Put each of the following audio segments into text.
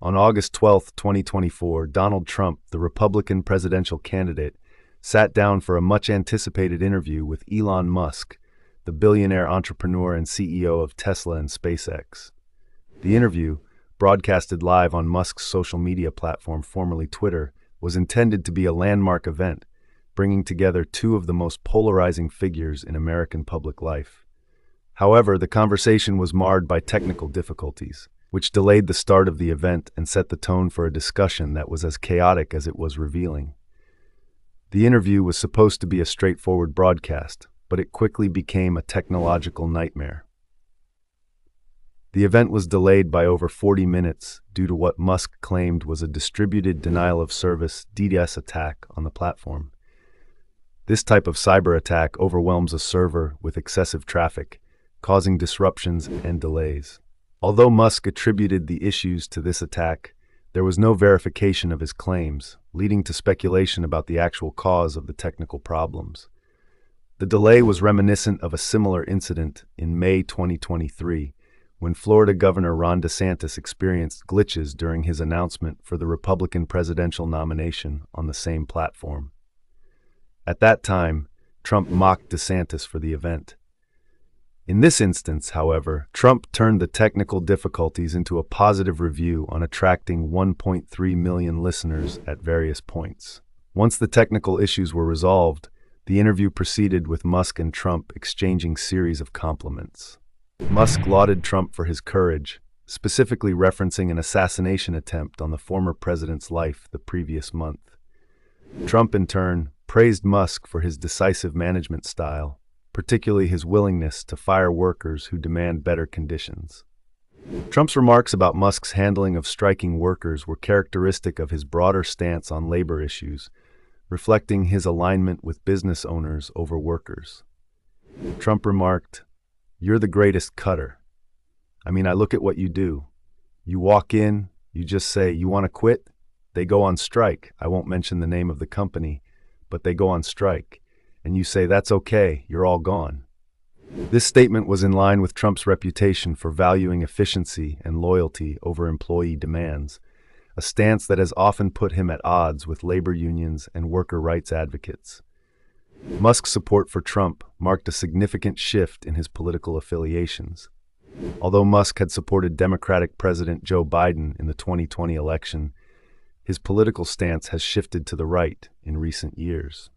On August 12, 2024, Donald Trump, the Republican presidential candidate, sat down for a much-anticipated interview with Elon Musk, the billionaire entrepreneur and CEO of Tesla and SpaceX. The interview, broadcasted live on Musk's social media platform, formerly Twitter, was intended to be a landmark event, bringing together two of the most polarizing figures in American public life. However, the conversation was marred by technical difficulties, which delayed the start of the event and set the tone for a discussion that was as chaotic as it was revealing. The interview was supposed to be a straightforward broadcast, but it quickly became a technological nightmare. The event was delayed by over 40 minutes due to what Musk claimed was a distributed denial-of-service (DDoS) attack on the platform. This type of cyber attack overwhelms a server with excessive traffic, causing disruptions and delays. Although Musk attributed the issues to this attack, there was no verification of his claims, leading to speculation about the actual cause of the technical problems. The delay was reminiscent of a similar incident in May 2023, when Florida Governor Ron DeSantis experienced glitches during his announcement for the Republican presidential nomination on the same platform. At that time, Trump mocked DeSantis for the event. In this instance, however, Trump turned the technical difficulties into a positive review on attracting 1.3 million listeners at various points. Once the technical issues were resolved, the interview proceeded with Musk and Trump exchanging series of compliments. Musk lauded Trump for his courage, specifically referencing an assassination attempt on the former president's life the previous month. Trump, in turn, praised Musk for his decisive management style, particularly his willingness to fire workers who demand better conditions. Trump's remarks about Musk's handling of striking workers were characteristic of his broader stance on labor issues, reflecting his alignment with business owners over workers. Trump remarked, "You're the greatest cutter. I look at what you do. You walk in, you just say, 'You want to quit?' They go on strike. I won't mention the name of the company, but they go on strike. And you say, 'That's okay, you're all gone.'" This statement was in line with Trump's reputation for valuing efficiency and loyalty over employee demands, a stance that has often put him at odds with labor unions and worker rights advocates. Musk's support for Trump marked a significant shift in his political affiliations. Although Musk had supported Democratic President Joe Biden in the 2020 election, his political stance has shifted to the right in recent years.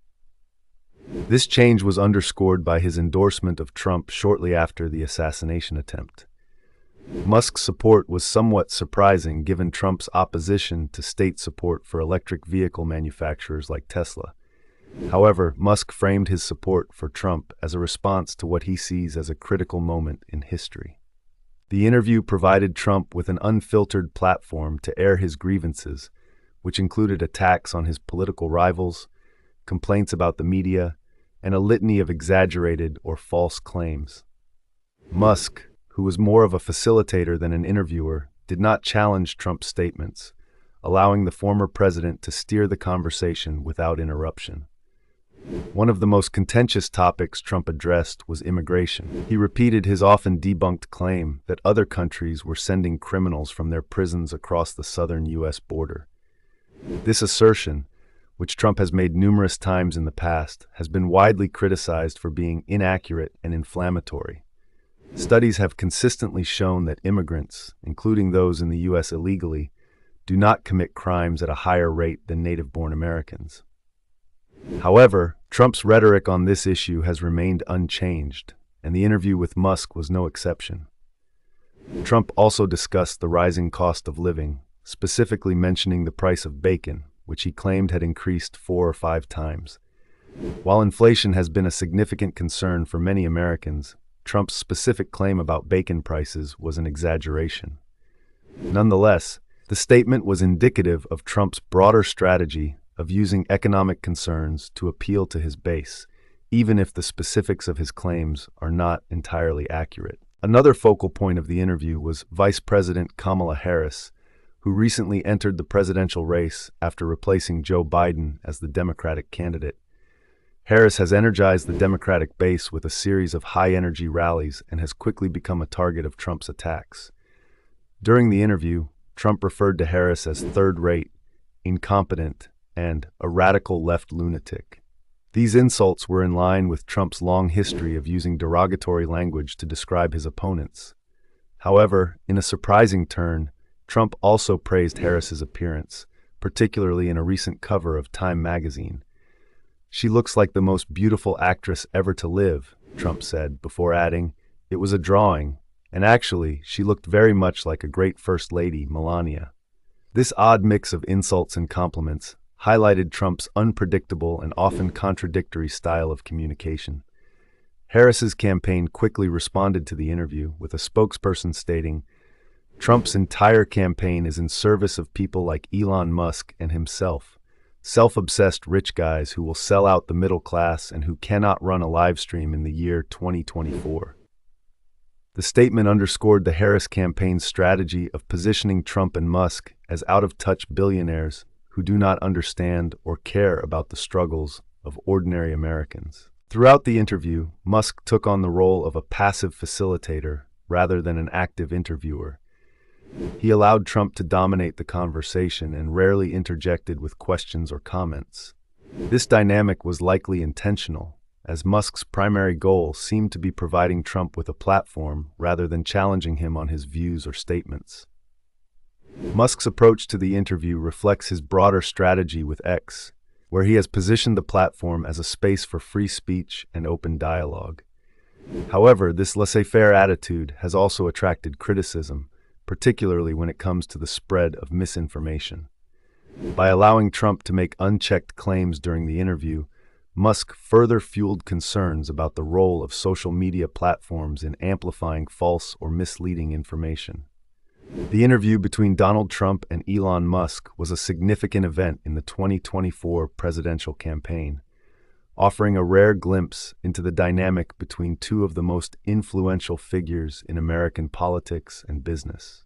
This change was underscored by his endorsement of Trump shortly after the assassination attempt. Musk's support was somewhat surprising given Trump's opposition to state support for electric vehicle manufacturers like Tesla. However, Musk framed his support for Trump as a response to what he sees as a critical moment in history. The interview provided Trump with an unfiltered platform to air his grievances, which included attacks on his political rivals, complaints about the media, and a litany of exaggerated or false claims. Musk, who was more of a facilitator than an interviewer, did not challenge Trump's statements, allowing the former president to steer the conversation without interruption. One of the most contentious topics Trump addressed was immigration. He repeated his often debunked claim that other countries were sending criminals from their prisons across the southern U.S. border. This assertion, which Trump has made numerous times in the past, has been widely criticized for being inaccurate and inflammatory. Studies have consistently shown that immigrants, including those in the U.S. illegally, do not commit crimes at a higher rate than native-born Americans. However, Trump's rhetoric on this issue has remained unchanged, and the interview with Musk was no exception. Trump also discussed the rising cost of living, specifically mentioning the price of bacon, which he claimed had increased 4 or 5 times. While inflation has been a significant concern for many Americans, Trump's specific claim about bacon prices was an exaggeration. Nonetheless, the statement was indicative of Trump's broader strategy of using economic concerns to appeal to his base, even if the specifics of his claims are not entirely accurate. Another focal point of the interview was Vice President Kamala Harris, who recently entered the presidential race after replacing Joe Biden as the Democratic candidate. Harris has energized the Democratic base with a series of high-energy rallies and has quickly become a target of Trump's attacks. During the interview, Trump referred to Harris as third-rate, incompetent, and a radical left lunatic. These insults were in line with Trump's long history of using derogatory language to describe his opponents. However, in a surprising turn, Trump also praised Harris's appearance, particularly in a recent cover of Time magazine. "She looks like the most beautiful actress ever to live," Trump said, before adding, "It was a drawing, and actually, she looked very much like a great First Lady, Melania." This odd mix of insults and compliments highlighted Trump's unpredictable and often contradictory style of communication. Harris's campaign quickly responded to the interview, with a spokesperson stating, "Trump's entire campaign is in service of people like Elon Musk and himself, self-obsessed rich guys who will sell out the middle class and who cannot run a live stream in the year 2024. The statement underscored the Harris campaign's strategy of positioning Trump and Musk as out-of-touch billionaires who do not understand or care about the struggles of ordinary Americans. Throughout the interview, Musk took on the role of a passive facilitator rather than an active interviewer. He allowed Trump to dominate the conversation and rarely interjected with questions or comments. This dynamic was likely intentional, as Musk's primary goal seemed to be providing Trump with a platform rather than challenging him on his views or statements. Musk's approach to the interview reflects his broader strategy with X, where he has positioned the platform as a space for free speech and open dialogue. However, this laissez-faire attitude has also attracted criticism, particularly when it comes to the spread of misinformation. By allowing Trump to make unchecked claims during the interview, Musk further fueled concerns about the role of social media platforms in amplifying false or misleading information. The interview between Donald Trump and Elon Musk was a significant event in the 2024 presidential campaign, offering a rare glimpse into the dynamic between two of the most influential figures in American politics and business.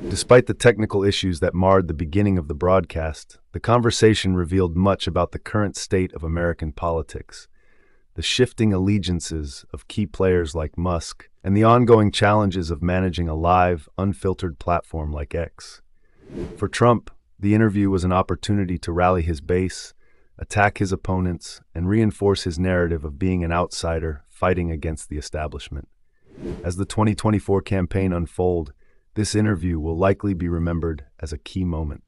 Despite the technical issues that marred the beginning of the broadcast, the conversation revealed much about the current state of American politics, the shifting allegiances of key players like Musk, and the ongoing challenges of managing a live, unfiltered platform like X. For Trump, the interview was an opportunity to rally his base, attack his opponents, and reinforce his narrative of being an outsider fighting against the establishment. As the 2024 campaign unfolds, this interview will likely be remembered as a key moment.